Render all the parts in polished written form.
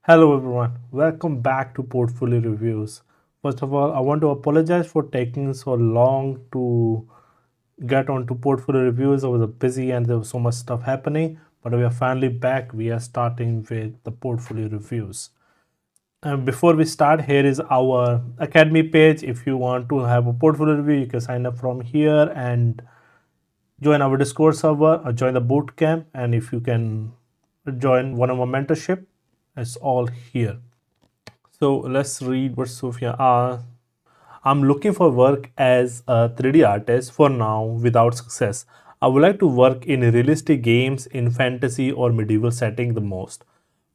Hello everyone, welcome back to Portfolio Reviews. First of all, I want to apologize for taking so long to get onto Portfolio Reviews. I was busy and there was so much stuff happening, but we are finally back. We are starting with the Portfolio Reviews. And before we start, here is our Academy page. If you want to have a portfolio review, you can sign up from here and join our Discord server or join the Bootcamp. And if you can join one of our mentorship, it's all here. So let's read what Sophia asks. I'm looking for work as a 3D artist for now without success. I would like to work in realistic games in fantasy or medieval setting the most.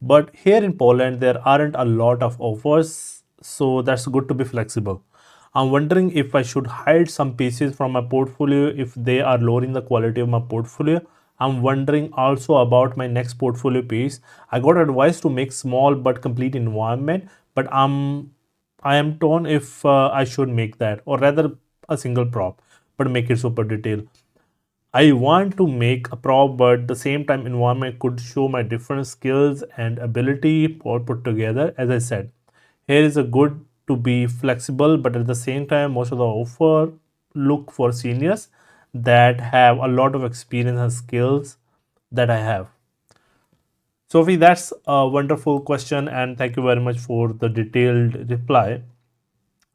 But here in Poland, there aren't a lot of offers, so that's good to be flexible. I'm wondering if I should hide some pieces from my portfolio if they are lowering the quality of my portfolio. I'm wondering also about my next portfolio piece. I got advice to make small but complete environment, but I am torn if I should make that or rather a single prop, but make it super detailed. I want to make a prop, but the same time environment could show my different skills and ability all put together. As I said, here is a good to be flexible, but at the same time, most of the offer look for seniors that have a lot of experience and skills that I have. Sophie, that's a wonderful question, and thank you very much for the detailed reply.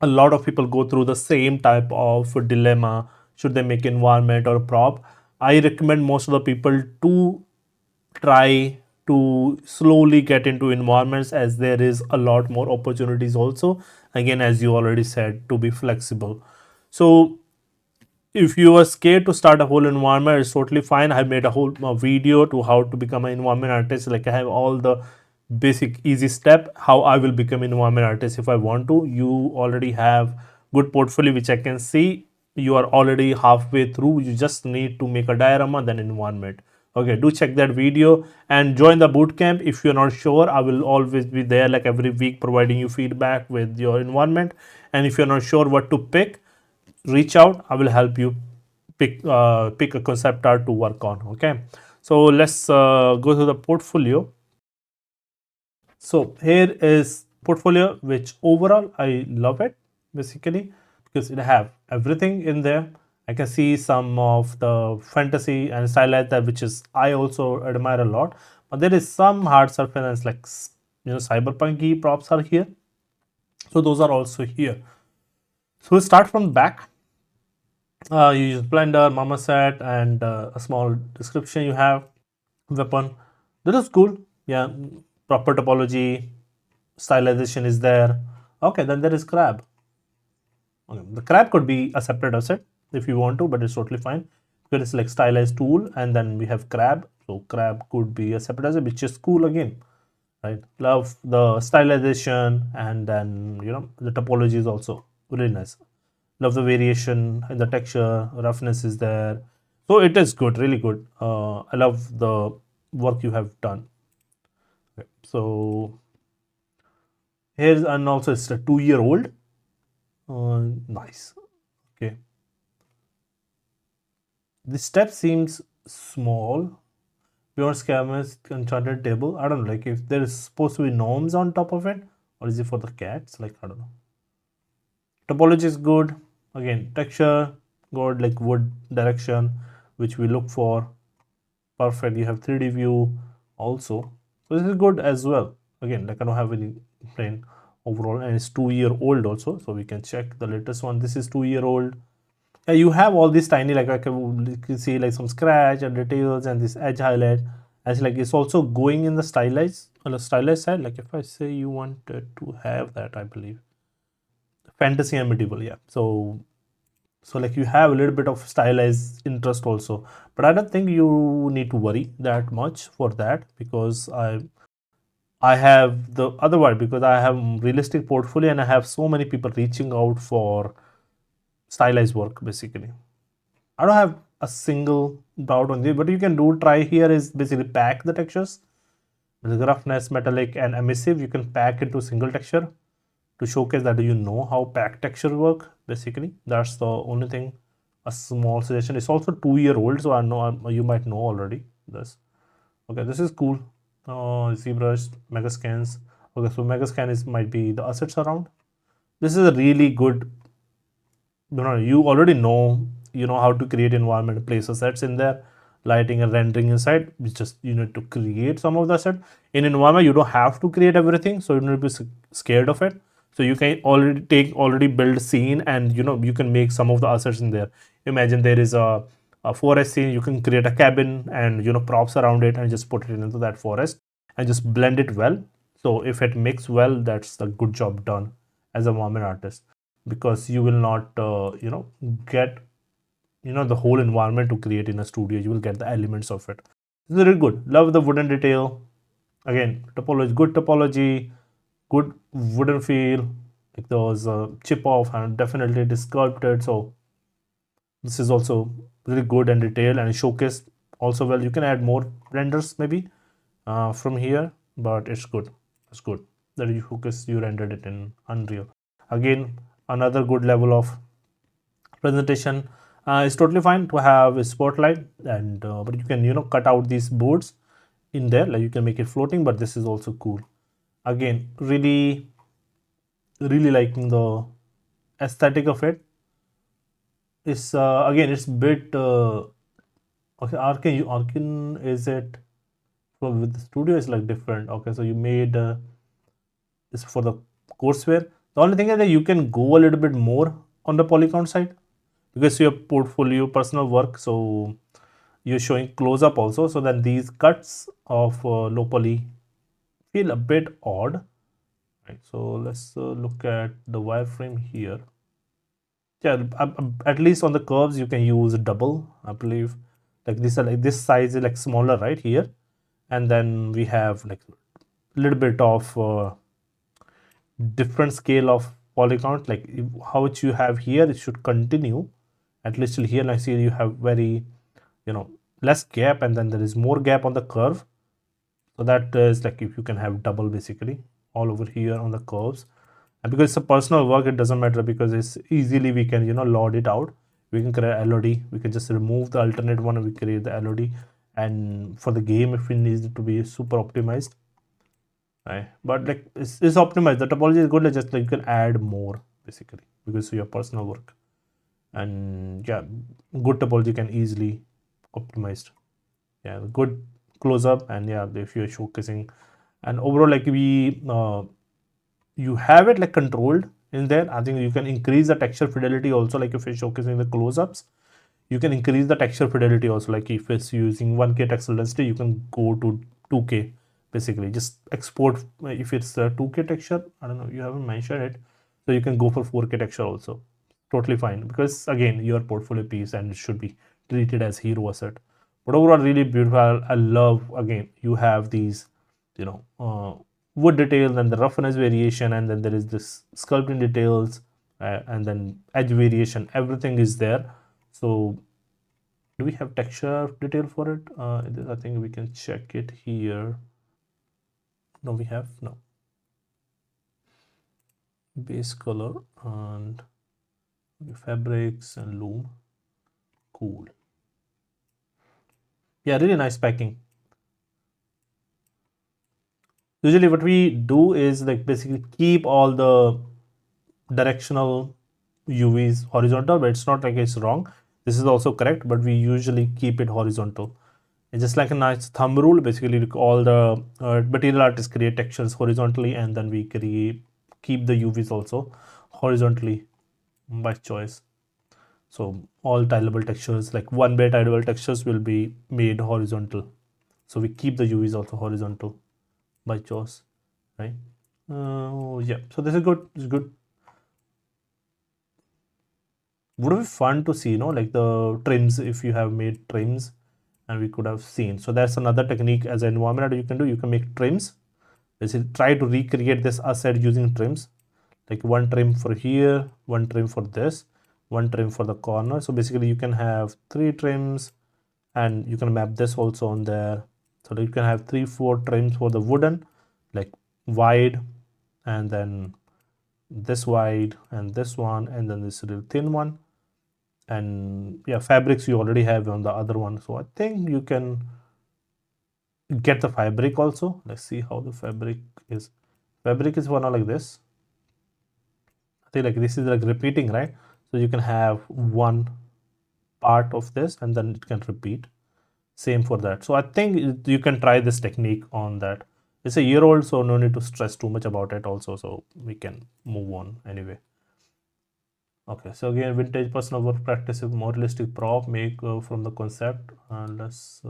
A lot of people go through the same type of dilemma. Should they make environment or prop? I recommend most of the people to try to slowly get into environments, as there is a lot more opportunities also, again as you already said, to be flexible. So if you are scared to start a whole environment, it's totally fine. I made a whole video to how to become an environment artist. Like I have all the basic easy step how I will become an environment artist if I want to. You already have good portfolio which I can see. You are already halfway through. You just need to make a diorama then environment. Okay, do check that video and join the bootcamp. If you're not sure, I will always be there like every week providing you feedback with your environment. And if you're not sure what to pick, reach out. I will help you pick a concept art to work on. Okay, so let's go to the portfolio. So here is portfolio, which overall I love it basically because it have everything in there. I can see some of the fantasy and stylized that which is I also admire a lot, but there is some hard surface like cyberpunky props are here, so those are also here. So we'll start from the back. You use blender, marmoset, and a small description. You have weapon. That is cool. Yeah, proper topology, stylization is there. Okay, then there is crab. Okay, the crab could be a separate asset if you want to, but it's totally fine. Because it's like stylized tool, and then we have crab. So crab could be a separate asset, which is cool again, right? Love the stylization, and then the topology is also really nice. Love the variation in the texture, roughness is there. So it is good, really good. I love the work you have done. Okay, so here's, and also it's a 2 year old. Nice. Okay. This step seems small. Pure scammers enchanted table. I don't know, like if there is supposed to be gnomes on top of it, or is it for the cats? Like I don't know. Topology is good. Again, texture good, like wood direction, which we look for. Perfect. You have 3D view also. So this is good as well. Again, like I don't have any plain overall, and it's 2 year old also. So we can check the latest one. This is 2 year old. Yeah, you have all these tiny, like you can see like some scratch and details and this edge highlight. As like it's also going in the stylized on the stylized side. Like if I say you wanted to have that, I believe fantasy and medieval, yeah. So like you have a little bit of stylized interest also, but I don't think you need to worry that much for that because I have the other one because I have realistic portfolio and I have so many people reaching out for stylized work basically. I don't have a single doubt on this. What you can do try here is basically pack the textures with roughness, metallic, and emissive. You can pack into single texture to showcase that you know how pack texture work. Basically, that's the only thing. A small suggestion. It's also 2 year old, so I know you might know already this. Okay, this is cool. ZBrush, Megascans. Okay, so megascan is might be the assets around. This is a really good, you already know how to create environment, place assets in there, lighting and rendering inside. It's just you need to create some of the asset in environment. You don't have to create everything, so you don't be scared of it. So you can already build scene, and you can make some of the assets in there. Imagine there is a forest scene. You can create a cabin and props around it and just put it into that forest and just blend it well. So if it makes well, that's a good job done as a environment artist, because you will not get the whole environment to create in a studio. You will get the elements of it. It's very good. Love the wooden detail. Again, topology, good topology, good wooden feel. Like there was a chip off and definitely it is sculpted. So this is also really good and detailed and showcased also well. You can add more renders maybe from here, but it's good. It's good that you focus, you rendered it in Unreal. Again, another good level of presentation. It's totally fine to have a spotlight, and but you can cut out these boards in there, like you can make it floating, but this is also cool. Again, really liking the aesthetic of it. It's again, it's bit okay. Arkin is it, so with the studio is like different. Okay, so you made this for the courseware. The only thing is that you can go a little bit more on the polygon side, because your portfolio personal work, so you're showing close up also, so then these cuts of low poly feel a bit odd, right? So let's look at the wireframe here. Yeah, at least on the curves you can use double, I believe. Like this size is like smaller right here, and then we have like a little bit of different scale of polygon, like how much you have here, it should continue at least till here. Like see, you have very less gap, and then there is more gap on the curve. So that is like if you can have double basically all over here on the curves. And because it's a personal work, it doesn't matter, because it's easily we can load it out. We can create LOD, we can just remove the alternate one and we create the LOD. And for the game, if we need it to be super optimized, right? But like it's optimized, the topology is good, like just like you can add more basically because of your personal work. And yeah, good topology can easily optimized. Yeah, good close up, and yeah, if you're showcasing, and overall like you have it like controlled in there. I think you can increase the texture fidelity also, like if you're showcasing the close-ups, you can increase the texture fidelity also. Like if it's using 1K texture density, you can go to 2K basically. Just export if it's a 2K texture, I don't know, you haven't mentioned it, so you can go for 4K texture also. Totally fine, because again, your portfolio piece and it should be treated as hero asset. But overall, really beautiful. I love, again, you have these wood details and the roughness variation, and then there is this sculpting details, and then edge variation. Everything is there. So do we have texture detail for it? I think we can check it here. No, we have no base color and fabrics and loom. Cool. Yeah, really nice packing. Usually what we do is like basically keep all the directional UVs horizontal, but it's not like it's wrong. This is also correct, but we usually keep it horizontal. It's just like a nice thumb rule. Basically, all the material artists create textures horizontally, and then we keep the UVs also horizontally by choice. So all tileable textures, like 1-bit tileable textures, will be made horizontal. So we keep the UVs also horizontal by choice, right? Yeah. So this is good. It's good. Would be fun to see, like the trims, if you have made trims, and we could have seen. So that's another technique as an environment you can do. You can make trims. Basically, try to recreate this asset using trims, like one trim for here, one trim for this, one trim for the corner. So basically, you can have 3 trims, and you can map this also on there. So you can have 3-4 trims for the wooden, like wide, and then this wide, and this one, and then this little thin one. And yeah, fabrics you already have on the other one, so I think you can get the fabric also. Let's see how the fabric is. fabric is one like this. I think like this is like repeating, right? So you can have one part of this and then it can repeat. Same for that. So I think you can try this technique on that. It's a year old, so no need to stress too much about it also. So we can move on anyway. Okay, so again, vintage personal work practice with more realistic prop make from the concept. And let's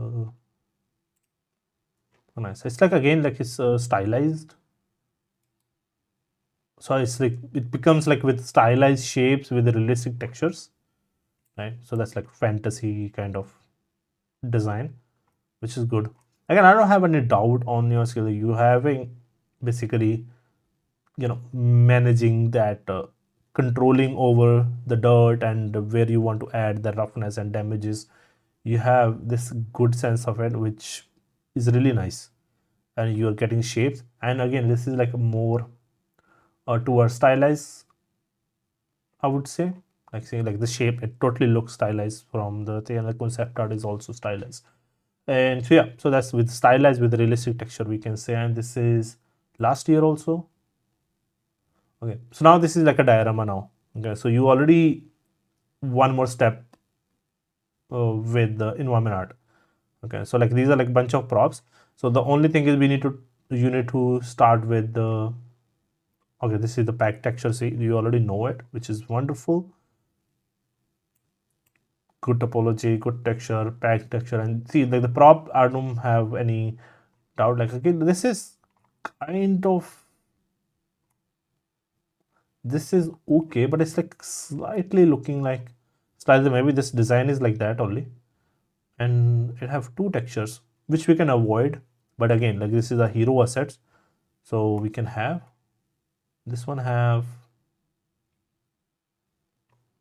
nice. It's like again like it's stylized. So it's like it becomes like with stylized shapes with realistic textures, right? So that's like fantasy kind of design, which is good. Again, I don't have any doubt on your skill. You having basically, managing that, controlling over the dirt and where you want to add the roughness and damages. You have this good sense of it, which is really nice, and you are getting shapes. And again, this is like a more towards stylized, I would say. Like saying like the shape, it totally looks stylized from the thing, and the concept art is also stylized. And so yeah, so that's with stylized with realistic texture, we can say. And this is last year also. Okay, so now this is like a diorama now. Okay, so you already one more step with the environment art. Okay, so like these are like bunch of props. So the only thing is you need to start with the, okay, this is the pack texture. See, you already know it, which is wonderful. Good topology, good texture, pack texture, and see like the prop, I don't have any doubt. Like again, this is kind of, this is okay, but it's like slightly looking like slightly, maybe this design is like that only. And it have two textures which we can avoid, but again, like this is a hero assets, so we can have this one. Have,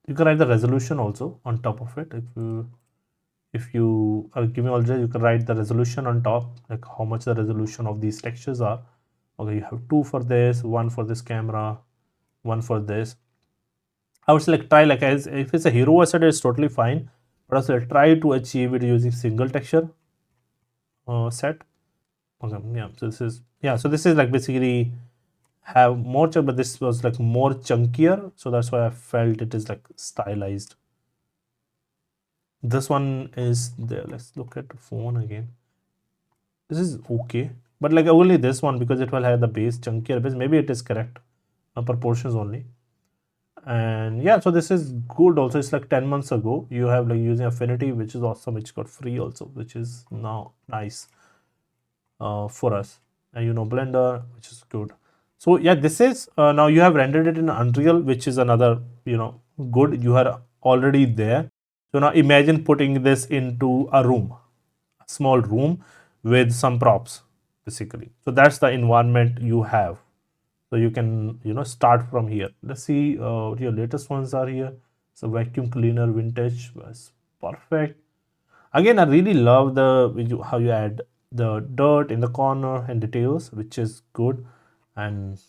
you can write the resolution also on top of it. If you are giving already, you can write the resolution on top, like how much the resolution of these textures are. Okay, you have two for this, one for this camera, one for this. I would say like try, like as if it's a hero asset, it's totally fine, but also try to achieve it using single texture set. Okay, yeah. So this is, yeah. So this is like basically have more chunk, but this was like more chunkier, so that's why I felt it is like stylized. This one is there. Let's look at the phone again. This is okay, but like only this one, because it will have the base chunkier base. Maybe it is correct, proportions only. And yeah, so this is good also. It's like 10 months ago. You have like using Affinity, which is awesome, which got free also, which is now nice for us. And Blender, which is good. So yeah, this is now you have rendered it in Unreal, which is another, good. You are already there. So now imagine putting this into a room, a small room with some props, basically. So that's the environment you have. So you can, start from here. Let's see what your latest ones are here. So vacuum cleaner vintage was perfect. Again, I really love the how you add the dirt in the corner and details, which is good. And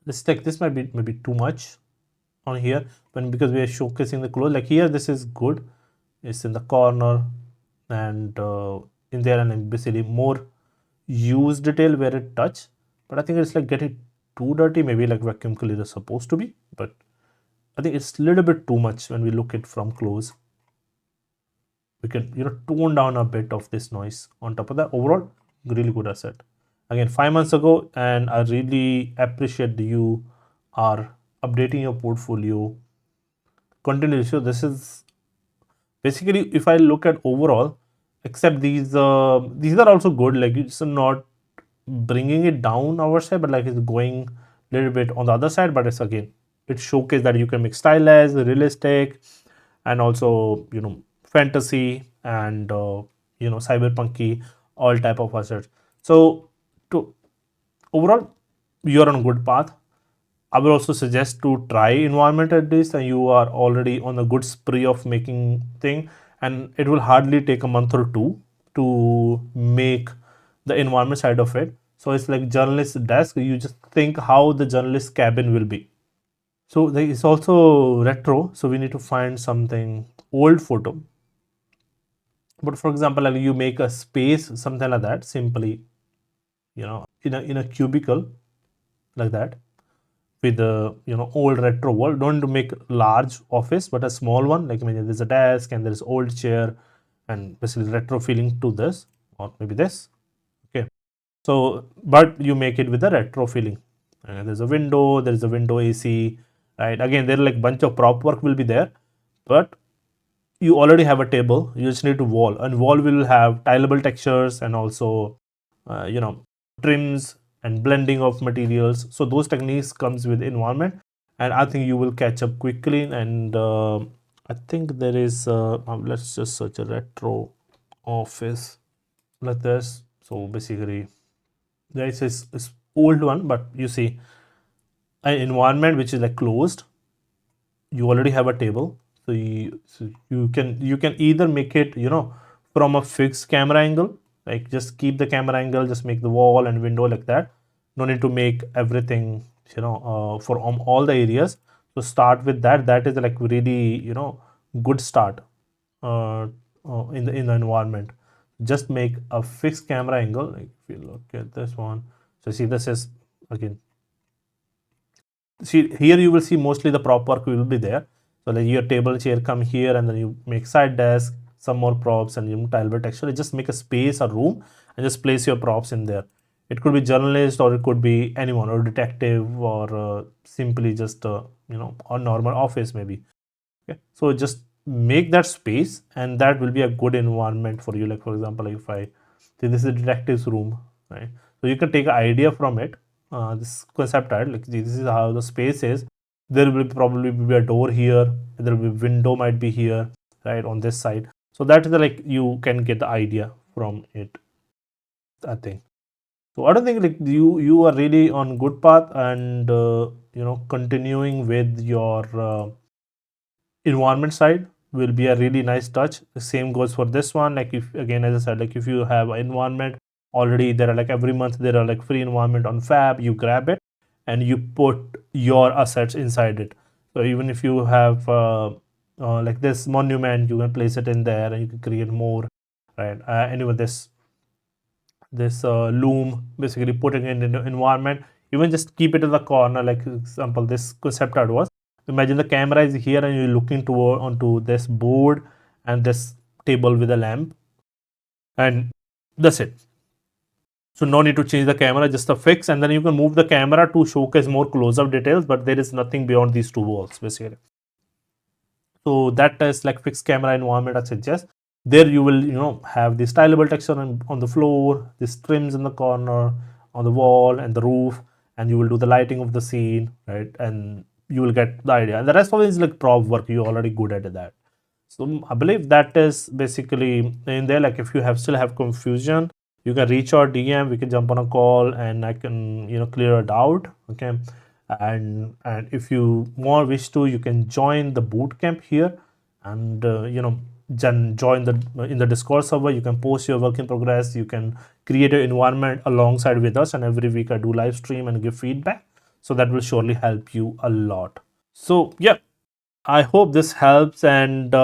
this, like this might be maybe too much on here, when because we are showcasing the clothes. Like here, this is good. It's in the corner and in there, and basically more use detail where it touch. But I think it's like getting too dirty. Maybe like vacuum cleaner is supposed to be, but I think it's a little bit too much when we look at from close. We can tone down a bit of this noise on top of that. Overall, really good asset. Again, 5 months ago, and I really appreciate you are updating your portfolio continuously. So this is basically, if I look at overall, except these are also good. Like it's not bringing it down our side, but like it's going a little bit on the other side. But it's again, it showcases that you can make stylized, realistic, and also fantasy and cyberpunky, all type of assets. So to overall, you're on a good path. I will also suggest to try environment at this, and you are already on a good spree of making thing, and it will hardly take a month or two to make the environment side of it. So it's like journalist desk. You just think how the journalist cabin will be. So there is also retro. So we need to find something old photo. But for example, like you make a space, something like that, simply, in a cubicle like that with a old retro wall. Don't make large office, but a small one. Like maybe there's a desk and there's old chair and basically retro feeling to this, or maybe this. Okay, so but you make it with a retro feeling. And there's a window. There's a window AC. Right. Again, there are like bunch of prop work will be there, but you already have a table. You just need to wall, and wall will have tileable textures and also trims and blending of materials. So those techniques comes with environment, and I think you will catch up quickly. And I think there is let's just search a retro office like this. So basically there is this old one, but you see an environment which is like closed. You already have a table, so you can either make it from a fixed camera angle, like just keep the camera angle, just make the wall and window like that. No need to make everything for all the areas. So start with that. That is like really good start uh, in the environment. Just make a fixed camera angle. Like if you look at this one, so see this is again, see here you will see mostly the prop work will be there. So like your table chair come here, and then you make side desk, some more props, and you tile bit actually just make a space, a room, and just place your props in there. It could be journalist, or it could be anyone, or detective, or simply just a normal office maybe. Okay, so just make that space, and that will be a good environment for you. Like for example, like if I say this is a detective's room, right? So you can take an idea from it, this concept art, like this is how the space is. There will probably be a door here, there will be window might be here, right, on this side. So that is the, like you can get the idea from it, I think. So I don't think like you are really on good path, and continuing with your environment side will be a really nice touch. The same goes for this one. Like if again, as I said, like if you have an environment already, there are like every month there are like free environment on Fab. You grab it and you put your assets inside it. So even if you have like this monument, you can place it in there and you can create more, right? Anyway, this loom, basically putting it in the environment. Even just keep it in the corner. Like example, this concept art was, imagine the camera is here and you're looking toward onto this board and this table with a lamp, and that's it. So no need to change the camera, just a fix, and then you can move the camera to showcase more close-up details, but there is nothing beyond these two walls basically. So that is like fixed camera environment I suggest. There you will have this stylable texture on the floor, this trims in the corner, on the wall and the roof, and you will do the lighting of the scene, right? And you will get the idea. And the rest of it is like prop work. You're already good at that. So I believe that is basically in there. Like if you have still have confusion, you can reach our DM. We can jump on a call and I can clear it out. Okay, and if you more wish to, you can join the bootcamp here, and join the in the Discord server. You can post your work in progress. You can create an environment alongside with us, and every week I do live stream and give feedback. So that will surely help you a lot. So yeah, I hope this helps, and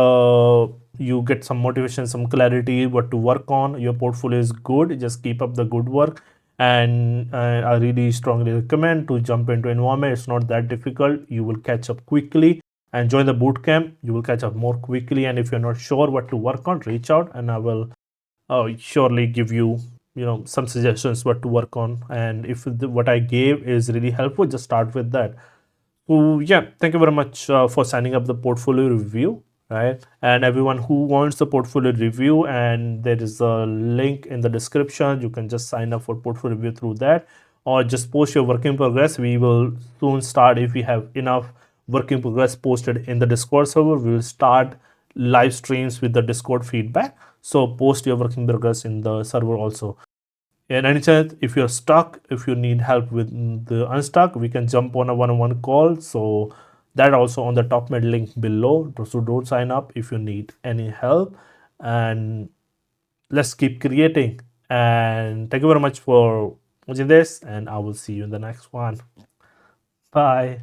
you get some motivation, some clarity what to work on. Your portfolio is good. Just keep up the good work. And I really strongly recommend to jump into environment. It's not that difficult. You will catch up quickly, and join the bootcamp. You will catch up more quickly. And if you're not sure what to work on, reach out, and I will surely give you some suggestions what to work on. And if what I gave is really helpful, just start with that. So yeah, thank you very much for signing up the portfolio review, right? And everyone who wants the portfolio review, and there is a link in the description. You can just sign up for portfolio review through that, or just post your work in progress. We will soon start, if we have enough work in progress posted in the Discord server. We will start live streams with the Discord feedback. So post your work in progress in the server also. And any chance, if you're stuck, if you need help with the unstuck, we can jump on a one-on-one call. So that also on the top mid link below. So don't sign up if you need any help. And let's keep creating. And thank you very much for watching this. And I will see you in the next one. Bye.